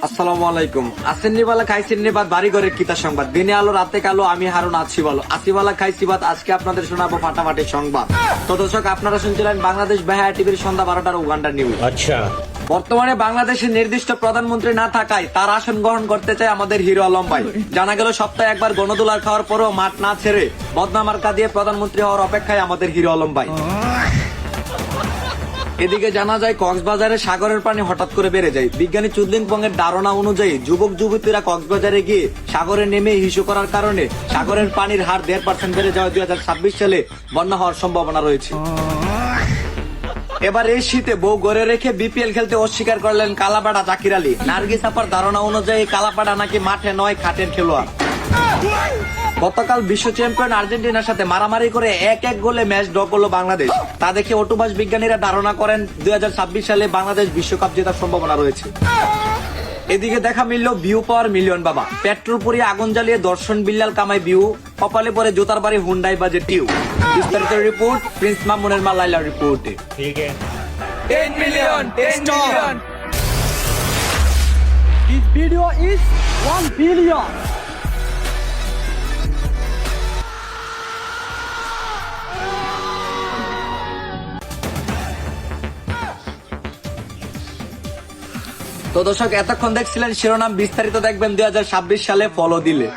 আসসালামু আলাইকুম। আসেননি বালা খাইছেননি বাদ বাড়ি ঘরের কিতা সংবাদ, দিনে আলো রাতে কালো, আমি হারুন আছি বলো, আসিবালা খাইছি বাদ। আজকে আপনাদের শোনাবো ফাটাফাটি সংবাদ। তো দর্শক, আপনারা শুনছিলেন বাংলাদেশ বেহায়া টিভির সন্ধ্যা 12টার উগান্ডা নিউজ। আচ্ছা, বর্তমানে বাংলাদেশের নির্দিষ্ট প্রধানমন্ত্রী না থাকায় তার আসন গ্রহণ করতে চায় আমাদের হিরো আলম ভাই। জানা গেল সপ্তাহে একবার গণদোলার খাওয়ার পরেও মাঠ না ছেড়ে বদনা মার্কা দিয়ে প্রধানমন্ত্রী হওয়ার অপেক্ষায় আমাদের হিরো আলম ভাই। এদিকে জানা যায় কক্সবাজারে সাগরের পানি হঠাৎ করে বেড়ে যায়। বিজ্ঞানী চুদলিং পং এর ধারণা অনুযায়ী যুবক যুবতীরা কক্সবাজারে গিয়ে সাগরে নেমে হিসু করার কারণে সাগরের পানির হার 1.5% বেড়ে যাওয়া 2026 সালে বন্যা হওয়ার সম্ভাবনা রয়েছে। এবার এই শীতে বউ গড়ে রেখে বিপিএল খেলতে অস্বীকার করলেন কালাপাড়া জাকির আলী। নার্গিস আপার ধারণা অনুযায়ী কালাপাড়া নাকি মাঠে নয় খাটের খেলোয়াড়। গতকাল বিশ্ব চ্যাম্পিয়ন আর্জেন্টিনার সাথে মারামারি করে 1-1 গোলে ম্যাচ ড্র করলো বাংলাদেশ। তা দেখে অটুবাস বিজ্ঞানীরা ধারণা করেন 2026 সালে বাংলাদেশ বিশ্বকাপ জেতার সম্ভাবনা রয়েছে। এদিকে দেখা মিলল ভিউ পাওয়ার মিলিয়ন বাবা। পেট্রোল পুড়িয়ে আগুন জ্বালিয়ে দর্শন বিল্লাল কামাই ভিউ, কপালে পরে জোতার বাড়ি হুন্ডাই বাজে টিউ। বিস্তারিত রিপোর্ট প্রিন্স মামুনের মালাইলা রিপোর্টে। ঠিক আছে। 10 million. This video is 1 billion. তো দর্শক, এতক্ষণ দেখছিলেন শিরোনাম, বিস্তারিত দেখবেন 2026 সালে ফলো দিলে।